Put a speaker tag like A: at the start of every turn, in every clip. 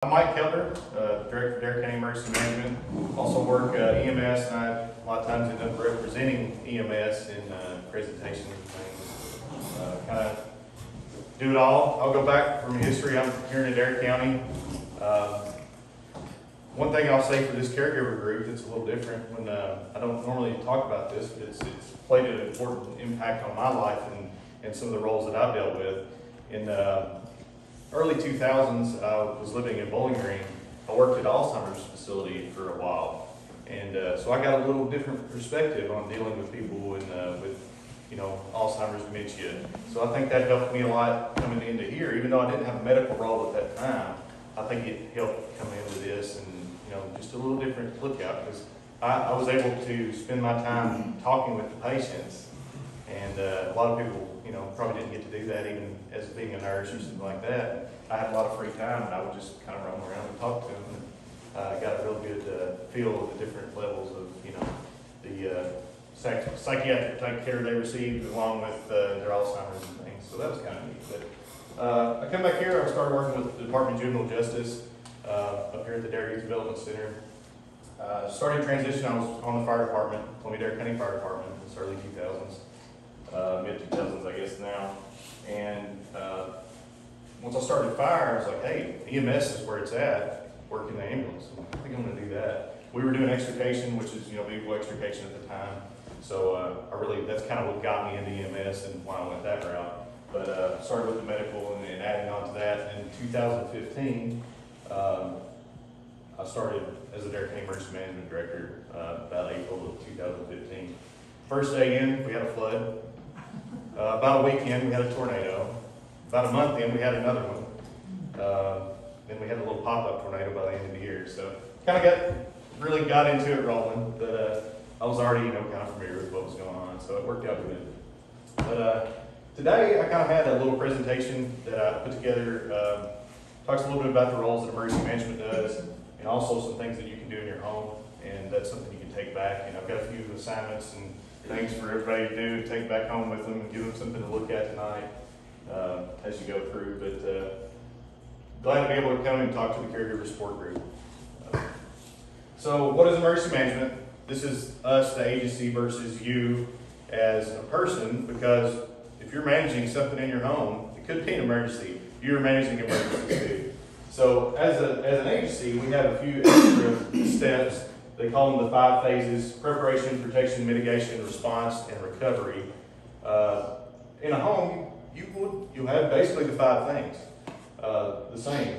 A: I'm Mike Keltner, Director of Dare County Emergency Management. Also work EMS, and I a lot of times end up representing EMS in presentations and things. Kind of do it all. I'll go back from history. I'm here in Dare County. One thing I'll say for this caregiver group that's a little different, when I don't normally talk about this, but it's played an important impact on my life and some of the roles that I've dealt with. In early 2000s, I was living in Bowling Green. I worked at Alzheimer's facility for a while, and so I got a little different perspective on dealing with people with Alzheimer's dementia. So I think that helped me a lot coming into here, even though I didn't have a medical role at that time. I think it helped come into this, and just a little different lookout, because I was able to spend my time talking with the patients, and a lot of people probably didn't get to do that even as being a nurse or something like that. I had a lot of free time, and I would just kind of roam around and talk to them, and got a real good feel of the different levels of the psychiatric care they received, along with their Alzheimer's and things. So that was kind of neat. But I come back here. I started working with the Department of Juvenile Justice up here at the Dare Youth Development Center. Starting transition, I was on the fire department, Dare County Fire Department in the early 2000s, mid 2000s, I guess now. And once I started fire, I was like, hey, EMS is where it's at, working the ambulance. I think I'm going to do that. We were doing extrication, which is vehicle extrication at the time. So that's kind of what got me into EMS and why I went that route. But started with the medical and adding on to that. In 2015, I started as a Dare County Emergency Management Director about April of 2015. First day in, we had a flood. About a week in, we had a tornado. About a month in, we had another one. Then we had a little pop-up tornado by the end of the year. So kind of really got into it rolling, but I was already kind of familiar with what was going on, so it worked out good. But today I kind of had a little presentation that I put together. Talks a little bit about the roles that emergency management does, and also some things that you can do in your home, and that's something you can take back. And I've got a few assignments and things for everybody to do, take back home with them and give them something to look at tonight as you go through. But glad to be able to come and talk to the caregiver support group. So what is emergency management? This is us, the agency, versus you as a person, because if you're managing something in your home, it could be an emergency. You're managing emergencies too. So as an agency, we have a few extra steps. They call them the 5 phases: preparation, protection, mitigation, response, and recovery. In a home, you have basically the 5 things. The same.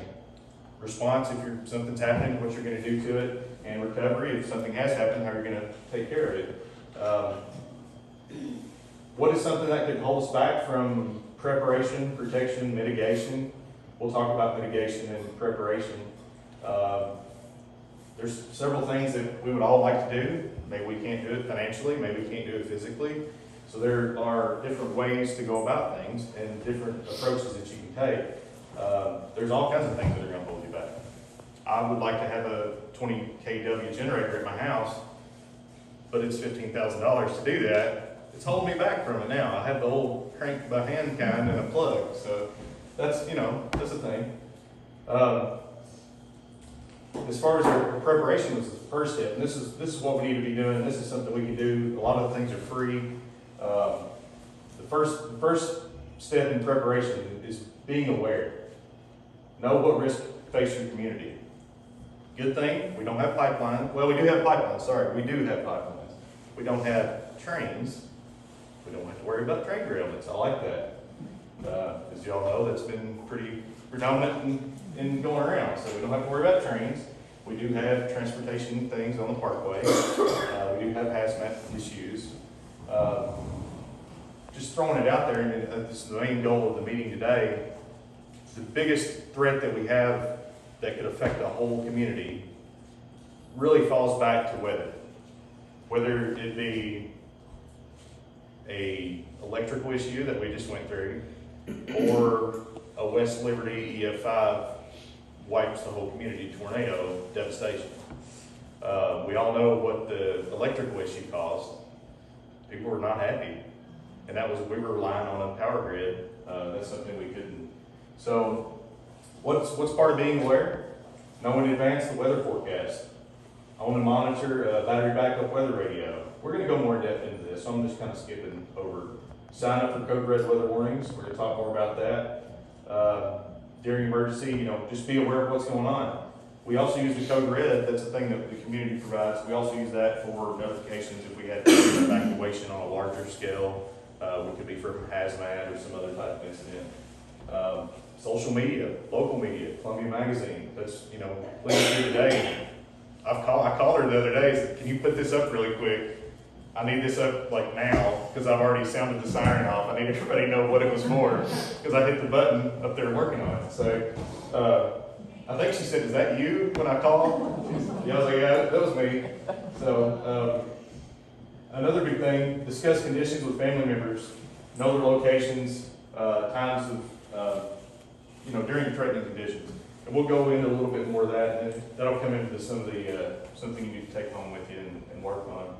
A: Response, if something's happening, what you're going to do to it, and recovery, if something has happened, how you're going to take care of it. What is something that could hold us back from preparation, protection, mitigation? We'll talk about mitigation and preparation. There's several things that we would all like to do. Maybe we can't do it financially, maybe we can't do it physically. So there are different ways to go about things and different approaches that you can take. There's all kinds of things that are going to hold you back. I would like to have a 20 kW generator at my house, but it's $15,000 to do that. It's holding me back from it now. I have the old crank by hand kind and a plug, so that's a thing. As far as our preparation was the first step, and this is what we need to be doing. This is something we can do. A lot of the things are free. The first step in preparation is being aware. Know what risks face your community. Good thing, we don't have pipelines. Well, we do have pipelines, sorry. We do have pipelines. We don't have trains. We don't have to worry about train derailments. I like that. As you all know, that's been pretty predominant in going around. So we don't have to worry about trains. We do have transportation things on the parkway. We do have hazmat issues. Just throwing it out there, and this is the main goal of the meeting today. The biggest threat that we have that could affect the whole community really falls back to weather. Whether it be a electrical issue that we just went through, or a West Liberty EF5 wipes the whole community, tornado devastation. We all know what the electrical issue caused. People were not happy, and we were relying on a power grid. That's something we couldn't. So What's part of being aware? know in advance the weather forecast. Own and monitor battery backup weather radio. We're going to go more in depth into this, so I'm just kind of skipping over. Sign up for code red weather warnings. We're going to talk more about that. During emergency, just be aware of what's going on. We also use the code red. That's the thing that the community provides. We also use that for notifications if we had evacuation on a larger scale. We could be from hazmat or some other type of incident. Social media, local media, Columbia Magazine. That's, Linda's here today. I called her the other day, said, can you put this up really quick? I need this up like now, because I've already sounded the siren off. I need everybody to know what it was for, because I hit the button up there working on it. So I think she said, is that you when I called? Yeah, I was like, yeah, that was me. So another big thing, discuss conditions with family members, know their locations, times of, during threatening conditions. And we'll go into a little bit more of that, and that'll come into some of the, something you need to take home with you and work on.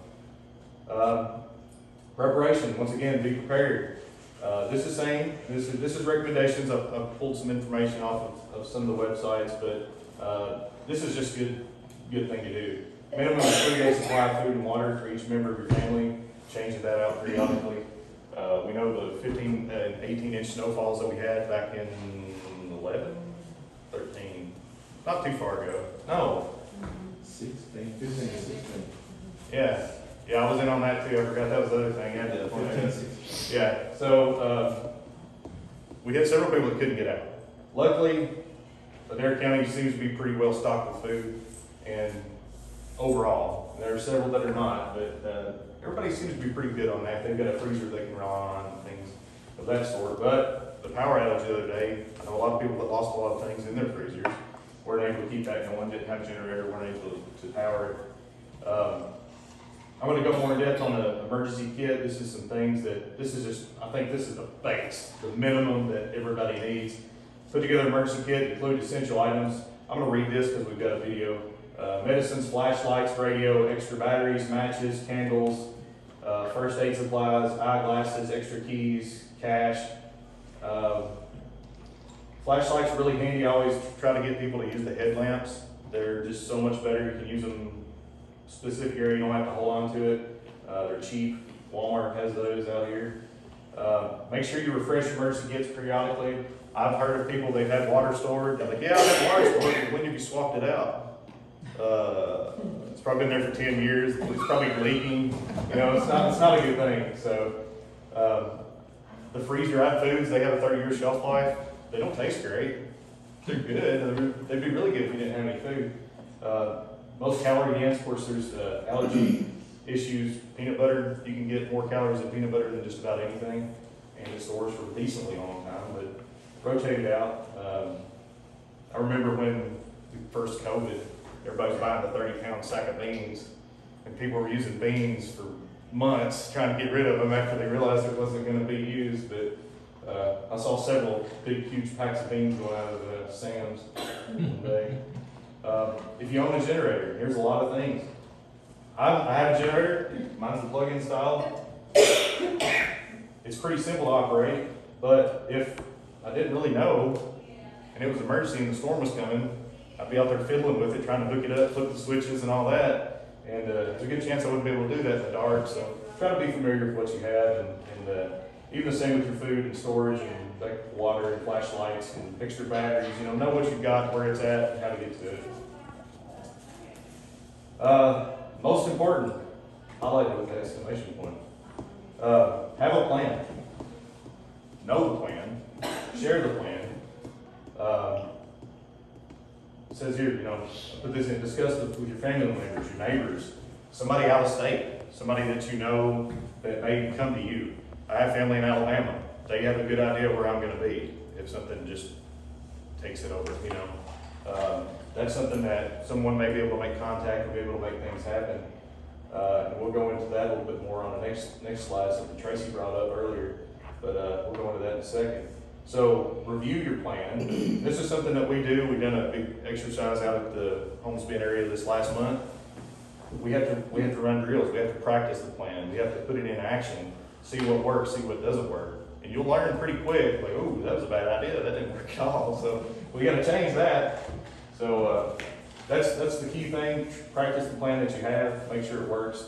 A: Preparation, once again, be prepared. This is recommendations. I've pulled some information off of some of the websites, but this is just good thing to do. Minimum of 3 days supply of food and water for each member of your family, changing that out periodically. We know the 15 and 18-inch snowfalls that we had back in 13, not too far ago. No.
B: 16, 15, 16.
A: Yeah, I was in on that too. I forgot that was the other thing.
B: Yeah, 15, 16.
A: Yeah, so we had several people that couldn't get out. Luckily, Adair County seems to be pretty well stocked with food, and overall, there are several that are not, but everybody seems to be pretty good on that. They've got a freezer they can rely on and things of that sort. But the power outage the other day, I know a lot of people that lost a lot of things in their freezers weren't able to keep that going, didn't have a generator, weren't able to power it. I'm going to go more in depth on the emergency kit. This is some things that, I think this is the base, the minimum that everybody needs. Put together an emergency kit, include essential items. I'm going to read this because we've got a video. Medicines, flashlights, radio, extra batteries, matches, candles, first aid supplies, eyeglasses, extra keys, cash. Flashlights are really handy. I always try to get people to use the headlamps. They're just so much better. You can use them specific area, you don't have to hold on to it. They're cheap. Walmart has those out here. Make sure you refresh your emergency kits periodically. I've heard of people, they've had water stored. They're like, yeah, I had water stored. When have you swapped it out? It's probably been there for 10 years. It's probably leaking. It's not a good thing. So the freeze-dried foods, they have a 30-year shelf life. They don't taste great. They're good. They'd be really good if you didn't have any food. Most calorie dense, of course, there's allergy issues. Peanut butter, you can get more calories in peanut butter than just about anything, and it stores for a decently long time, but rotate it out. I remember when first COVID, everybody was buying the 30-pound sack of beans, and people were using beans for months trying to get rid of them after they realized it wasn't going to be used. But I saw several big, huge packs of beans going out of Sam's one day. If you own a generator, here's a lot of things. I have a generator. Mine's the plug-in style. It's pretty simple to operate, but if I didn't really know, and it was an emergency and the storm was coming, I'd be out there fiddling with it, trying to hook it up, flip the switches and all that, and there's a good chance I wouldn't be able to do that in the dark. So try to be familiar with what you have, and even the same with your food and storage and like water and flashlights and extra batteries. Know what you've got, where it's at, and how to get to it. Most important, highlight it with the exclamation point. Have a plan. Know the plan. Share the plan. It says here, put this in, discuss with your family members, your neighbors, somebody out of state, somebody that you know that may come to you. I have family in Alabama. They have a good idea where I'm going to be if something just takes it over, That's something that someone may be able to make contact or be able to make things happen. And we'll go into that a little bit more on the next slide, something Tracy brought up earlier, but we'll go into that in a second. So review your plan. This is something that we do. We've done a big exercise out at the Homespin area this last month. We have to run drills. We have to practice the plan. We have to put it in action, see what works, see what doesn't work. And you'll learn pretty quick, like, oh, that was a bad idea. That didn't work at all. So we got to change that. So that's the key thing. Practice the plan that you have, make sure it works.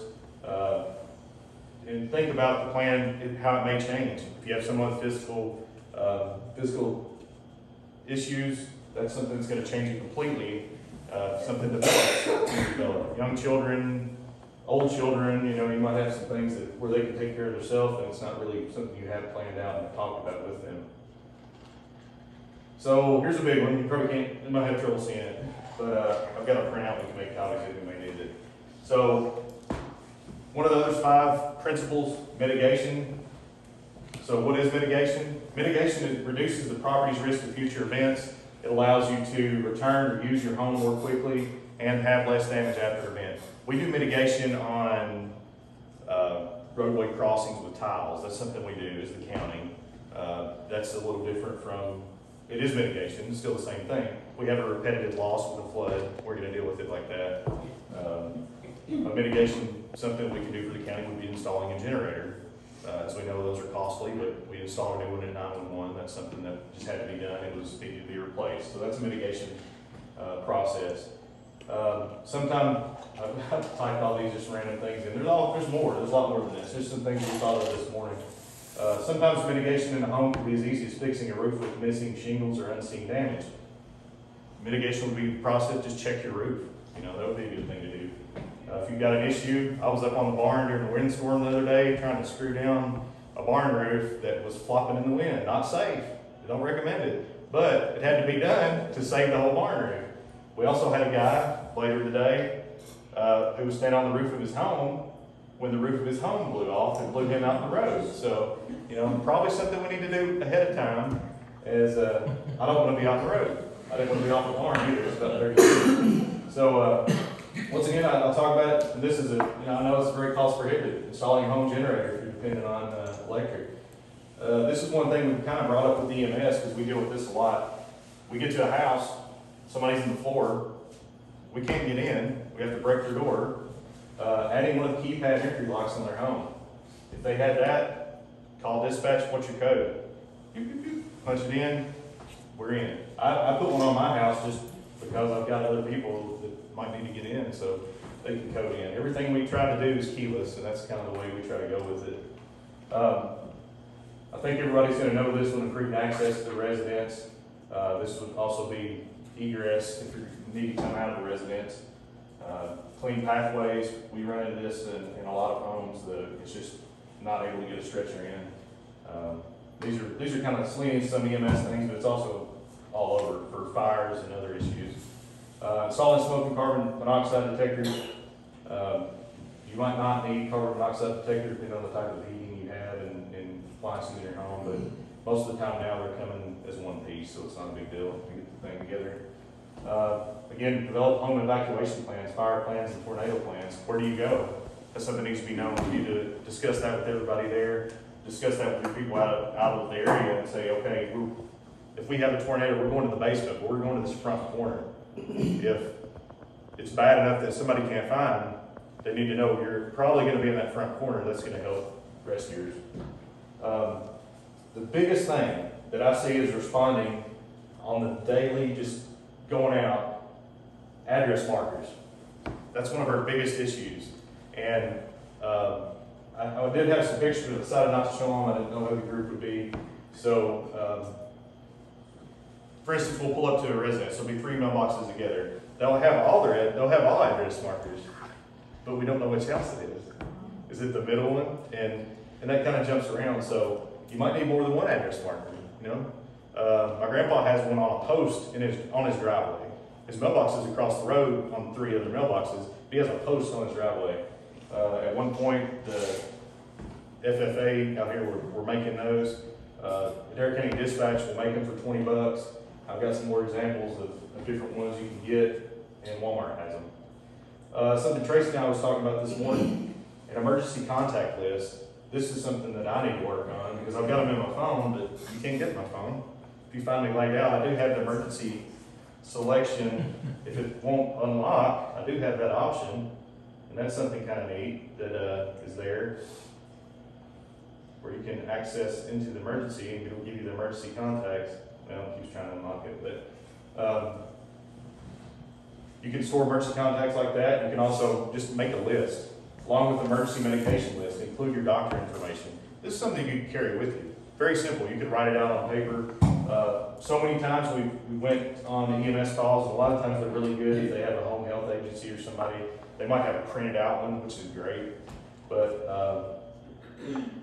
A: And think about the plan, how it may change. If you have someone with physical issues, that's something that's going to change it completely. Something develops. Young children, old children, you know, you might have some things where they can take care of themselves, and it's not really something you have planned out and talked about with them. So here's a big one. You probably can't, you might have trouble seeing it, but I've got a printout. We can make copies if we may need it. So one of the other 5 principles, mitigation. So what is mitigation? Mitigation reduces the property's risk of future events. It allows you to return or use your home more quickly and have less damage after an event. We do mitigation on roadway crossings with tiles. That's something we do as the county. That's a little different from, it is mitigation, it's still the same thing. We have a repetitive loss with a flood, we're going to deal with it like that. A mitigation, something we can do for the county would be installing a generator. As we know, those are costly, but we installed a new one in 911. That's something that just had to be done. It needed to be replaced. So that's a mitigation process. Sometimes I've typed all these just random things in. There's more. There's a lot more than this. There's some things we thought of this morning. Sometimes mitigation in the home can be as easy as fixing a roof with missing shingles or unseen damage. Mitigation would be the process, just check your roof. You know, that would be a good thing to do. If you've got an issue, I was up on the barn during the windstorm the other day trying to screw down a barn roof that was flopping in the wind. Not safe. I don't recommend it. But it had to be done to save the whole barn roof. We also had a guy later today who was standing on the roof of his home when the roof of his home blew off and blew him out the road. So, you know, probably something we need to do ahead of time is I don't want to be off the road. I didn't want to be off the barn either. It's about 30 So, once again, I'll talk about it. This is I know it's very cost prohibitive, installing a home generator if you're dependent on electric. This is one thing we've kind of brought up with EMS because we deal with this a lot. We get to a house, somebody's in the floor, we can't get in, we have to break their door. Adding one of the keypad entry locks on their home. If they had that, call dispatch, what's your code? Punch it in, we're in. I put one on my house just because I've got other people that might need to get in, so they can code in. Everything we try to do is keyless, and that's kind of the way we try to go with it. I think everybody's going to know this one, improved access to the residence. This would also be egress if you need to come out of the residence. Clean pathways. We run into this in a lot of homes that it's just not able to get a stretcher in. These are kind of slinging some EMS things, but it's also all over for fires and other issues. Installing smoke and carbon monoxide detectors. You might not need carbon monoxide detector depending on the type of heating you have and appliances in your home, but most of the time now they're coming as one piece, so it's not a big deal to get the thing together. Again, develop home evacuation plans, fire plans, and tornado plans. Where do you go? That's something that needs to be known. You need to discuss that with everybody there, discuss that with your people out of the area and say, okay, if we have a tornado, we're going to the basement, but we're going to this front corner. If it's bad enough that somebody can't find, they need to know you're probably going to be in that front corner. That's going to help rescuers. The biggest thing that I see is responding on the daily, just going out, address markers. That's one of our biggest issues. And I did have some pictures, but I decided not to show them. I didn't know who the group would be. So, for instance, we'll pull up to a residence. There'll be 3 mailboxes together. They'll have all address markers, but we don't know which house it is. Is it the middle one? And that kind of jumps around. So you might need more than one address marker. You know, my grandpa has one on a post on his driveway. His mailbox is across the road on 3 other mailboxes. He has a post on his driveway. At one point, the FFA out here, we're making those. Adair County Dispatch will make them for $20. I've got some more examples of different ones you can get, and Walmart has them. Something Tracy and I was talking about this morning, an emergency contact list. This is something that I need to work on because I've got them in my phone, but you can't get my phone. If you find me laid out, I do have the emergency selection. If it won't unlock, I do have that option, and that's something kind of neat that is there, where you can access into the emergency and it'll give you the emergency contacts. Well, it keeps trying to unlock it, but You can store emergency contacts like that. You can also just make a list, along with the emergency medication list, include your doctor information. This is something you can carry with you. Very simple. You could write it out on paper. So many times we went on the EMS calls, and a lot of times they're really good if they have a home health agency or somebody. They might have a printed out one, which is great. But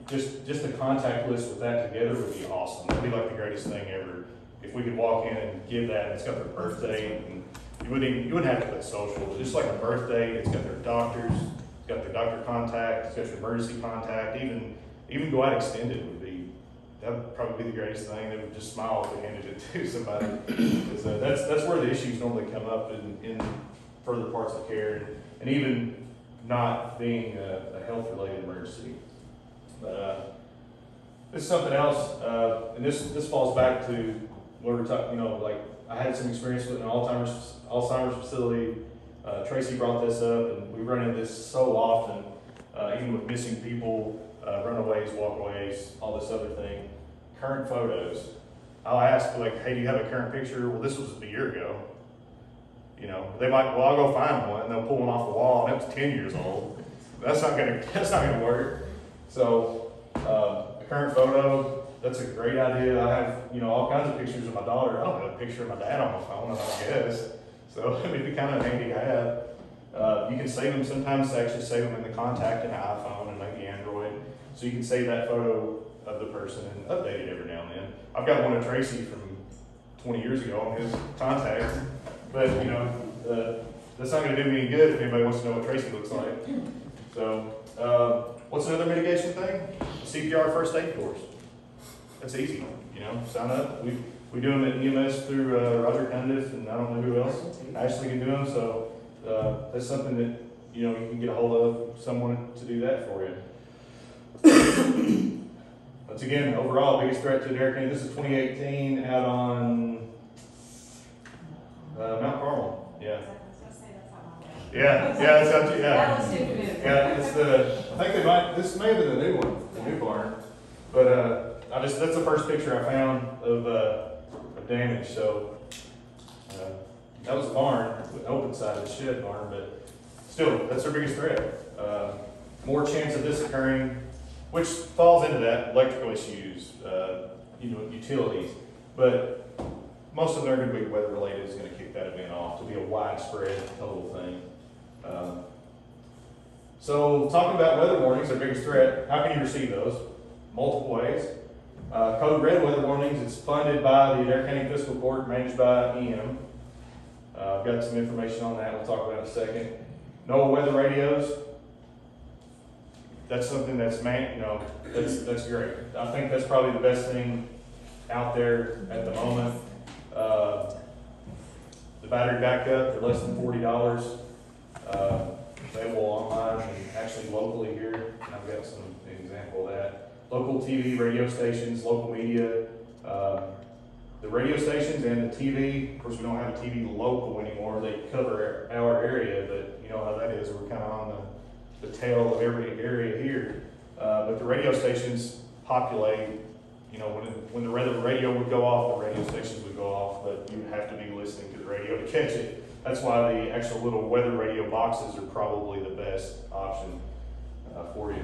A: just a contact list with that together would be awesome. That'd be like the greatest thing ever. If we could walk in and give that, and it's got their birthday, and you wouldn't have to put social, but just like a birthday, it's got their doctors, it's got their doctor contact, it's got your emergency contact, even go out extended that would probably be the greatest thing. They would just smile if they handed it to somebody. Because that's where the issues normally come up in further parts of care, and even not being a health-related emergency. But this is something else, and this falls back to what we're talking. Like I had some experience with an Alzheimer's facility. Tracy brought this up, and we run into this so often, even with missing people. Runaways, walkaways, all this other thing. Current photos. I'll ask, like, hey, do you have a current picture? Well, this was a year ago. They might, I'll go find one, and they'll pull one off the wall, and it was 10 years old. That's not gonna work. So, a current photo, that's a great idea. I have, all kinds of pictures of my daughter. I don't have a picture of my dad on my phone, I guess. So, it'd be kind of handy to have. You can save them sometimes, actually save them in the contact in an iPhone and maybe Android. So you can save that photo of the person and update it every now and then. I've got one of Tracy from 20 years ago on his contacts, but that's not going to do me any good if anybody wants to know what Tracy looks like. So, what's another mitigation thing? CPR first aid course. That's easy. Sign up. We do them at EMS through Roger Cundiff, and I don't know who else. Ashley can do them. So that's something that you can get a hold of someone to do that for you. Once again, overall, biggest threat to Derrick County. This is 2018 out on Mount Carmel. Yeah. Yeah, that's out. Yeah, it's I think this may have been the new one, the new barn. But that's the first picture I found of damage. So that was a barn, an open-sided shed barn, but still, that's their biggest threat. More chance of this occurring, which falls into that, electrical issues, utilities. But most of them are going to be weather related. Is going to kick that event off to be a widespread total thing. So talking about weather warnings, our biggest threat, how can you receive those? Multiple ways. Code Red weather warnings, it's funded by the Adair County Fiscal Court, managed by EM. I've got some information on that we'll talk about in a second. NOAA weather radios, that's something that's that's great. I think that's probably the best thing out there at the moment. The battery backup, they're less than $40. Available online and actually locally here. And I've got some example of that. Local TV, radio stations, local media. The radio stations and the TV, of course we don't have a TV local anymore. They cover our area, but you know how that is. We're kind of on the tail of every area here. But the radio stations populate, when the radio would go off, the radio stations would go off, but you have to be listening to the radio to catch it. That's why the actual little weather radio boxes are probably the best option for you.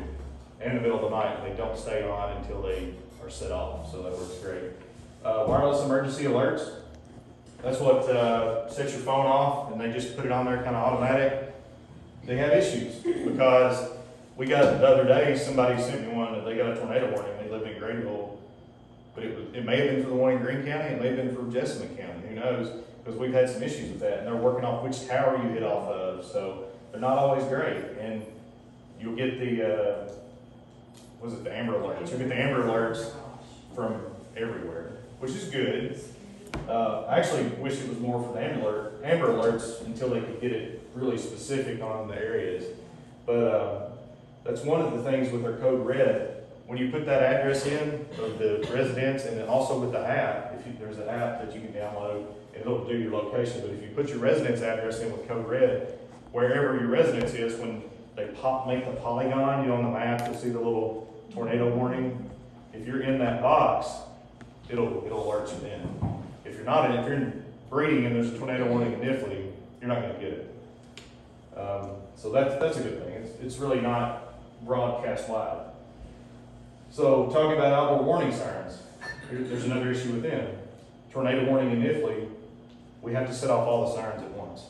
A: In the middle of the night, they don't stay on until they are set off, so that works great. Wireless emergency alerts. That's what sets your phone off, and they just put it on there kind of automatic. They have issues because we got the other day, somebody sent me one that they got a tornado warning. They lived in Greenville, but it may have been for the one in Greene County, it may have been for Jessamine County, who knows? Because we've had some issues with that, and they're working off which tower you hit off of, so they're not always great. And you'll get the the Amber Alerts. You'll get the Amber Alerts from everywhere, which is good. I actually wish it was more for the Amber Alerts until they could get it really specific on the areas. But that's one of the things with our Code Red. When you put that address in of the residence, and then also with the app, there's an app that you can download, and it'll do your location. But if you put your residence address in with Code Red, wherever your residence is, when they make the polygon, on the map, you'll see the little tornado warning. If you're in that box, it'll alert you then. If you're not if you're in Breeding and there's a tornado warning in Mifflin, you're not going to get it. So that's a good thing. It's really not broadcast wide. So talking about outdoor warning sirens, there's another issue with them. Tornado warning in Ifley, we have to set off all the sirens at once.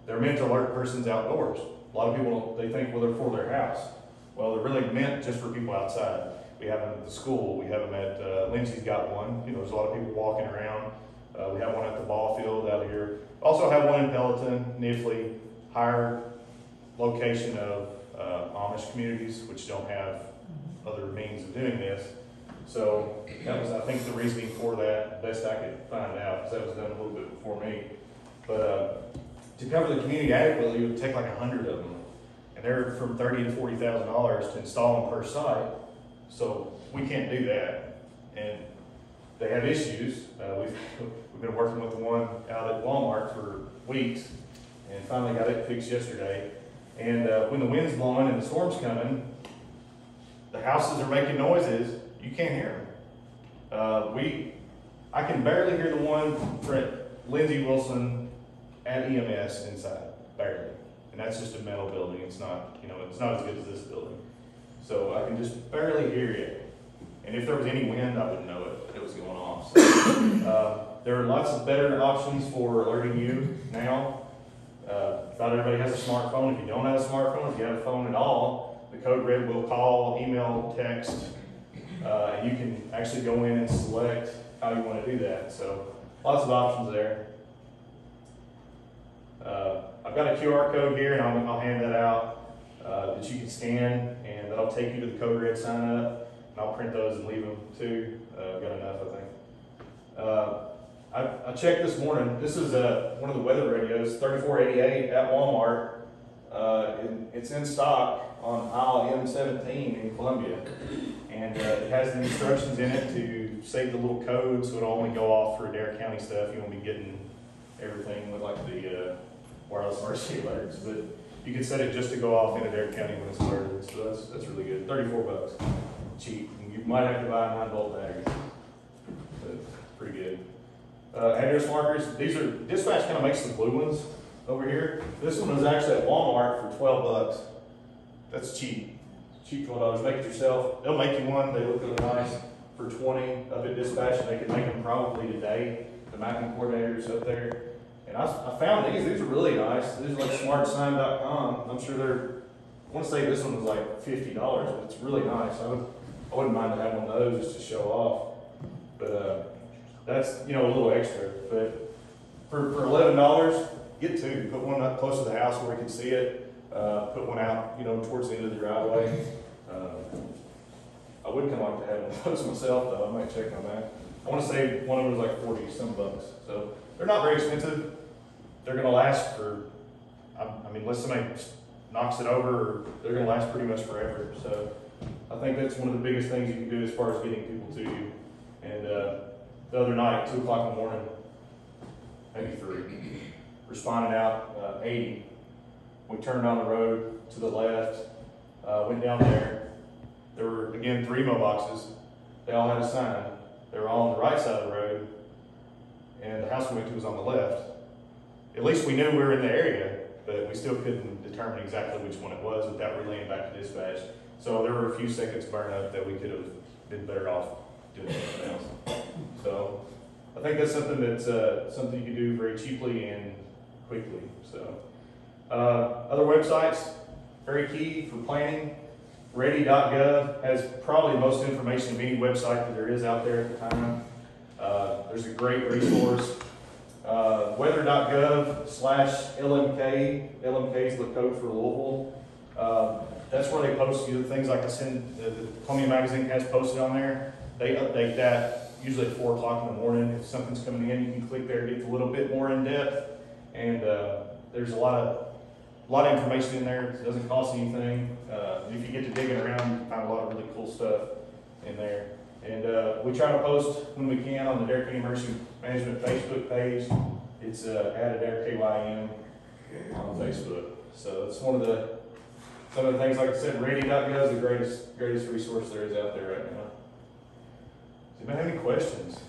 A: They're meant to alert persons outdoors. A lot of people, they think, well, they're for their house. Well, they're really meant just for people outside. We have them at the school. We have them at, Lindsay's got one. You know, there's a lot of people walking around. We have one at the ball field out here. Also have one in Peloton, Nifley, higher location of Amish communities, which don't have other means of doing this. So that was, I think, the reasoning for that, best I could find out, because that was done a little bit before me. But to cover the community adequately, it would take like 100 of them. And they're from $30,000 to $40,000 to install them per site. So we can't do that. And they have issues. We've been working with the one out at Walmart for weeks and finally got it fixed yesterday. And when the wind's blowing and the storm's coming, the houses are making noises. You can't hear them. I can barely hear the one for Lindsay Wilson at EMS inside, barely. And that's just a metal building. It's not, you know, it's not as good as this building. So I can just barely hear it. And if there was any wind, I wouldn't know it was going off. So, there are lots of better options for alerting you now. Not everybody has a smartphone. If you don't have a smartphone, if you have a phone at all, the code red will call, email, text, and you can actually go in and select how you want to do that. So lots of options there. I've got a QR code here, and I'll hand that out that you can scan, and that'll take you to the code red sign up. And I'll print those and leave them too. I've got enough, I think. I checked this morning. This is one of the weather radios, 3488 at Walmart. It's in stock on aisle M17 in Columbia. And it has the instructions in it to save the little code so it'll only go off for Adair County stuff. You won't be getting everything with like the wireless emergency alerts. But you can set it just to go off in Adair County when it's alerted. So that's really good. $34. Cheap. You might have to buy a 9-volt battery. But pretty good. Address markers. These are, Dispatch kind of makes the blue ones over here. This one was actually at Walmart for $12. That's cheap. Cheap $12. Make it yourself. They'll make you one. They look really nice for $20 up at Dispatch. And they can make them probably today. The mapping coordinators up there. And I found these. These are really nice. These are like smartsign.com. I'm sure I want to say this one was like $50, but it's really nice. I wouldn't mind to have one of those just to show off. But that's, you know, a little extra. But for $11, get two. Put one up close to the house where we can see it. Put one out, you know, towards the end of the driveway. I would kind of like to have one of those myself, though. I might check on that. I want to say one of them was like $40-some. So they're not very expensive. They're going to last for, I mean, unless somebody knocks it over, they're going to last pretty much forever. So I think that's one of the biggest things you can do as far as getting people to you. And the other night, 2 o'clock in the morning, maybe 3, responding out 80. We turned on the road to the left, went down there. There were, again, 3 mailboxes. They all had a sign. They were all on the right side of the road, and the house we went to was on the left. At least we knew we were in the area, but we still couldn't determine exactly which one it was without relaying back to dispatch. So there were a few seconds burned up that we could have been better off doing something else. So I think that's something that's something you can do very cheaply and quickly. So other websites, very key for planning. Ready.gov has probably the most information of any website that there is out there at the time. There's a great resource. Weather.gov/LMK. LMK is the code for Louisville. That's where they post you things like the Columbia Magazine has posted on there. They update that usually at 4 o'clock in the morning. If something's coming in, you can click there, get a little bit more in depth. And there's a lot of information in there. It doesn't cost anything. If you get to digging around, you can find a lot of really cool stuff in there. And we try to post when we can on the Adair County Emergency Management Facebook page. It's at Adair KYM on Facebook. So it's some of the things, like I said, Ready.gov is the greatest resource there is out there right now. Does anybody have any questions?